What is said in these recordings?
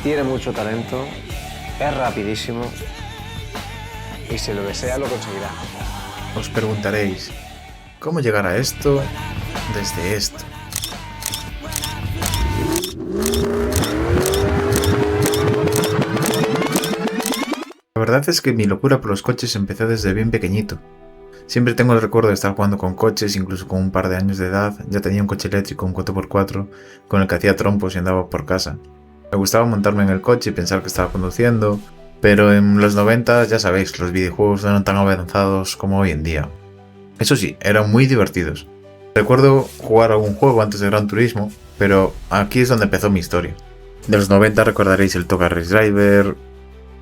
tiene mucho talento, es rapidísimo y si lo desea lo conseguirá. Os preguntaréis, ¿cómo llegar a esto desde esto? La verdad es que mi locura por los coches empezó desde bien pequeñito. Siempre tengo el recuerdo de estar jugando con coches, incluso con un par de años de edad. Ya tenía un coche eléctrico, un 4x4, con el que hacía trompos y andaba por casa. Me gustaba montarme en el coche y pensar que estaba conduciendo, pero en los 90 ya sabéis, los videojuegos no eran tan avanzados como hoy en día. Eso sí, eran muy divertidos. Recuerdo jugar algún juego antes de Gran Turismo, pero aquí es donde empezó mi historia. De los 90 recordaréis el Tokyo Race Driver,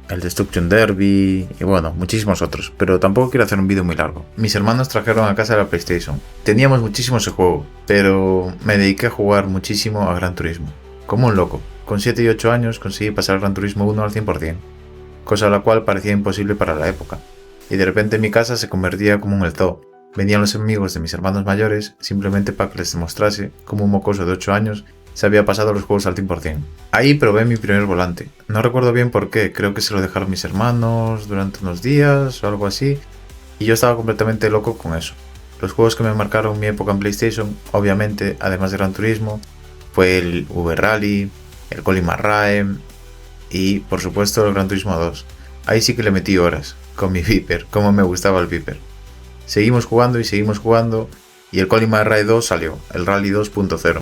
el Destruction Derby y bueno, muchísimos otros, pero tampoco quiero hacer un vídeo muy largo. Mis hermanos trajeron a casa la PlayStation. Teníamos muchísimo ese juego, pero me dediqué a jugar muchísimo a Gran Turismo. Como un loco. Con 7 y 8 años conseguí pasar Gran Turismo 1 al 100%, cosa la cual parecía imposible para la época. Y de repente mi casa se convertía como un zoo. Venían los amigos de mis hermanos mayores simplemente para que les demostrase cómo un mocoso de 8 años se había pasado los juegos al 100%. Ahí probé mi primer volante. No recuerdo bien por qué, creo que se lo dejaron mis hermanos durante unos días o algo así, y yo estaba completamente loco con eso. Los juegos que me marcaron mi época en PlayStation, obviamente, además de Gran Turismo, fue el V-Rally, el Colin McRae y, por supuesto, el Gran Turismo 2. Ahí sí que le metí horas, con mi Viper, como me gustaba el Viper. Seguimos jugando y el Colin McRae 2 salió, el Rally 2.0.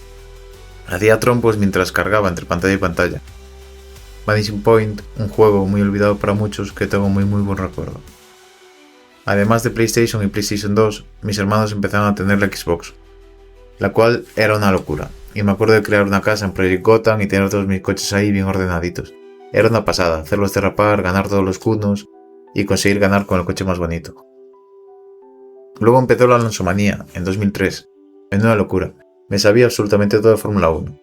Hacía trompos mientras cargaba entre pantalla y pantalla. Vanishing Point, un juego muy olvidado para muchos que tengo muy buen recuerdo. Además de PlayStation y PlayStation 2, mis hermanos empezaron a tener la Xbox, la cual era una locura, y me acuerdo de crear una casa en Project Gotham y tener todos mis coches ahí bien ordenaditos. Era una pasada, hacerlos derrapar, ganar todos los cunos y conseguir ganar con el coche más bonito. Luego empezó la Alonsomanía, en 2003, menuda locura. Me sabía absolutamente todo de Fórmula 1.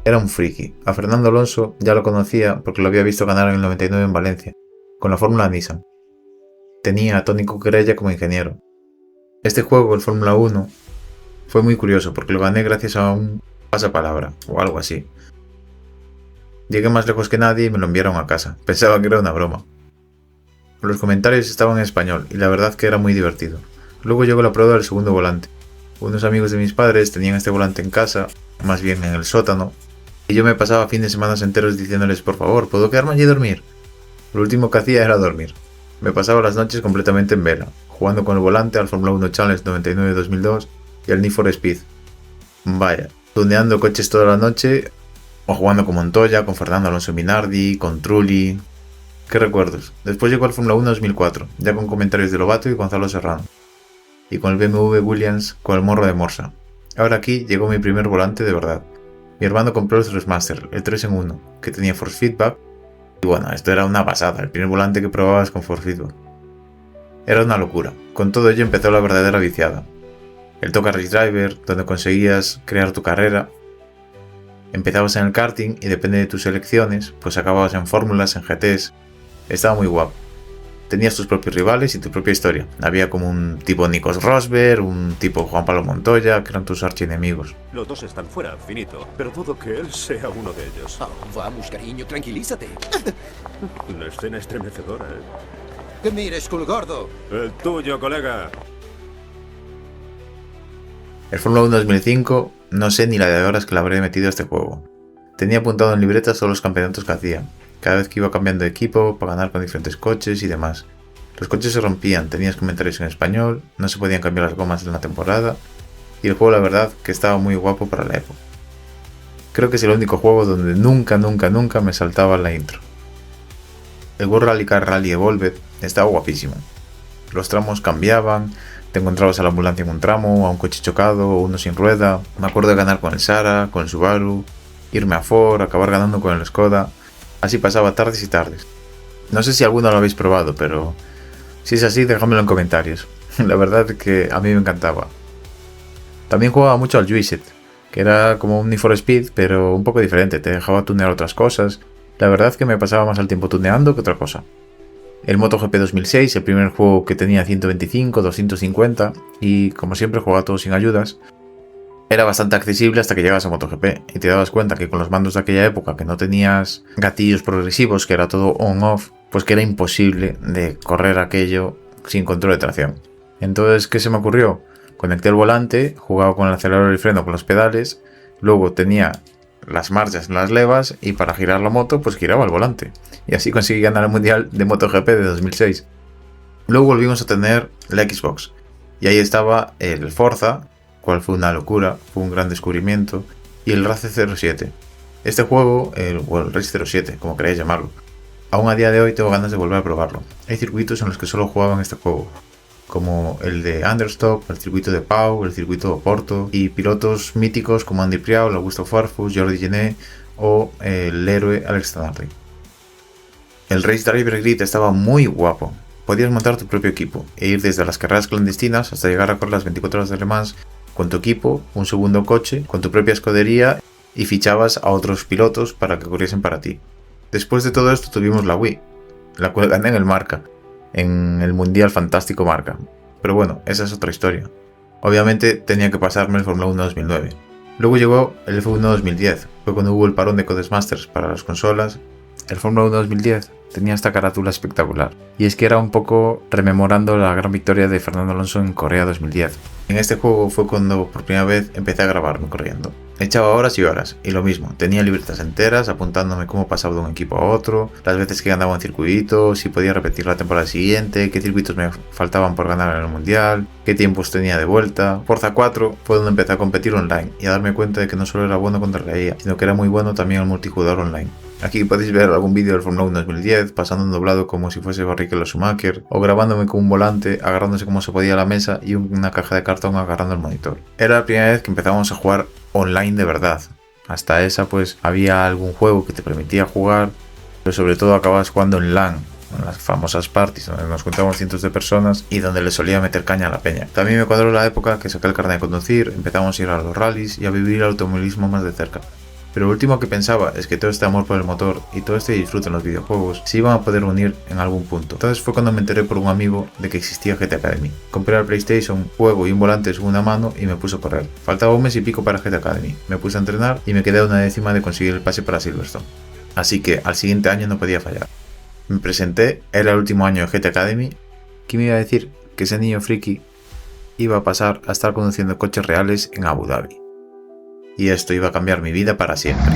Era un friki. A Fernando Alonso ya lo conocía porque lo había visto ganar en el 99 en Valencia, con la Fórmula Nissan. Tenía a Tony Cuquerella como ingeniero. Este juego, el Fórmula 1, fue muy curioso porque lo gané gracias a un pasapalabra o algo así. Llegué más lejos que nadie y me lo enviaron a casa. Pensaba que era una broma. Los comentarios estaban en español y la verdad que era muy divertido. Luego llegó la prueba del segundo volante. Unos amigos de mis padres tenían este volante en casa, más bien en el sótano, y yo me pasaba fines de semana enteros diciéndoles por favor, ¿puedo quedarme allí y dormir? Lo último que hacía era dormir. Me pasaba las noches completamente en vela, jugando con el volante al Fórmula 1 Challenge 99-2002 y al Need for Speed. Vaya, tuneando coches toda la noche, o jugando con Montoya, con Fernando Alonso Minardi, con Trulli. ¿Qué recuerdos? Después llegó el Fórmula 1 2004, ya con comentarios de Lobato y Gonzalo Serrano. Y con el BMW Williams con el morro de Morsa. Ahora aquí llegó mi primer volante de verdad. Mi hermano compró el Thrustmaster, el 3 en 1, que tenía force feedback. Y bueno, esto era una pasada, el primer volante que probabas con force feedback. Era una locura. Con todo ello empezó la verdadera viciada. El Tokyo Race Driver, donde conseguías crear tu carrera. Empezabas en el karting y depende de tus elecciones, pues acababas en fórmulas, en GTs. Estaba muy guapo. Tenías tus propios rivales y tu propia historia. Había como un tipo Nikos Rosberg, un tipo Juan Pablo Montoya, que eran tus archienemigos. Los dos están fuera, finito, pero dudo que él sea uno de ellos. Oh, vamos, cariño, tranquilízate. Una escena estremecedora, ¿eh? ¡Que mires, culo gordo! El tuyo, colega. El Fórmula 1 2005, no sé ni la de horas que le habré metido a este juego. Tenía apuntado en libretas todos los campeonatos que hacía. Cada vez que iba cambiando de equipo para ganar con diferentes coches y demás. Los coches se rompían, tenías comentarios en español, no se podían cambiar las gomas en la temporada, y el juego la verdad que estaba muy guapo para la época. Creo que es el único juego donde nunca me saltaba la intro. El World Rally Car Rally Evolved estaba guapísimo. Los tramos cambiaban, te encontrabas a la ambulancia en un tramo, a un coche chocado o uno sin rueda. Me acuerdo de ganar con el Sara, con el Subaru, irme a Ford, acabar ganando con el Skoda. Así pasaba tardes y tardes. No sé si alguno lo habéis probado, pero si es así, dejadmelo en comentarios. La verdad es que a mí me encantaba. También jugaba mucho al Juiced, que era como un Need for Speed, pero un poco diferente, te dejaba tunear otras cosas. La verdad es que me pasaba más el tiempo tuneando que otra cosa. El MotoGP 2006, el primer juego que tenía 125, 250, y como siempre jugaba todo sin ayudas. era bastante accesible hasta que llegas a MotoGP y te dabas cuenta que con los mandos de aquella época, que no tenías gatillos progresivos, que era todo on-off, pues que era imposible de correr aquello sin control de tracción. Entonces, ¿qué se me ocurrió? Conecté el volante, jugaba con el acelerador y el freno con los pedales, luego tenía las marchas en las levas y para girar la moto pues giraba el volante. Y así conseguí ganar el Mundial de MotoGP de 2006. Luego volvimos a tener la Xbox y ahí estaba el Forza, cual fue una locura, fue un gran descubrimiento, y el Race 07. Este juego, o el Race 07, como queráis llamarlo, aún a día de hoy tengo ganas de volver a probarlo. Hay circuitos en los que solo jugaba en este juego, como el de Understop, el circuito de Pau, el circuito de Porto, y pilotos míticos como Andy Priaul, Augusto Farfus, Jordi Gené o el héroe Alex Zanardi. El Race Driver Grid estaba muy guapo. Podías montar tu propio equipo e ir desde las carreras clandestinas hasta llegar a correr las 24 horas de Le Mans con tu equipo, un segundo coche, con tu propia escudería y fichabas a otros pilotos para que corriesen para ti. Después de todo esto tuvimos la Wii, la cual gané en el Marca, en el Mundial Fantástico Marca. Pero bueno, esa es otra historia. Obviamente tenía que pasarme el Fórmula 1 2009. Luego llegó el F1 2010, fue cuando hubo el parón de Codemasters para las consolas. El Fórmula 1 2010 tenía esta carátula espectacular, y es que era un poco rememorando la gran victoria de Fernando Alonso en Corea 2010. En este juego fue cuando por primera vez empecé a grabarme corriendo. Echaba horas y horas, y lo mismo, tenía libretas enteras apuntándome cómo pasaba de un equipo a otro, las veces que ganaba un circuito, si podía repetir la temporada siguiente, qué circuitos me faltaban por ganar en el mundial, qué tiempos tenía de vuelta. Forza 4 fue donde empecé a competir online y a darme cuenta de que no solo era bueno contra la IA, sino que era muy bueno también el multijugador online. Aquí podéis ver algún vídeo del Fórmula 1 2010, pasando un doblado como si fuese Barrichello o Schumacher, o grabándome con un volante, agarrándose como se podía a la mesa y una caja de cartón agarrando el monitor. Era la primera vez que empezábamos a jugar online de verdad. Hasta esa pues había algún juego que te permitía jugar, pero sobre todo acababas jugando en LAN, en las famosas parties donde nos juntábamos cientos de personas y donde le solía meter caña a la peña. También me cuadró la época que saqué el carnet de conducir, empezamos a ir a los rallies y a vivir el automovilismo más de cerca. Pero lo último que pensaba es que todo este amor por el motor y todo este disfrute en los videojuegos se iban a poder unir en algún punto. Entonces fue cuando me enteré por un amigo de que existía GT Academy. Compré el PlayStation, juego y un volante de segunda mano y me puse a correr. Faltaba un mes y pico para GT Academy. Me puse a entrenar y me quedé a una décima de conseguir el pase para Silverstone. Así que al siguiente año no podía fallar. Me presenté, era el último año de GT Academy. ¿Quién me iba a decir que ese niño friki iba a pasar a estar conduciendo coches reales en Abu Dhabi? Y esto iba a cambiar mi vida para siempre.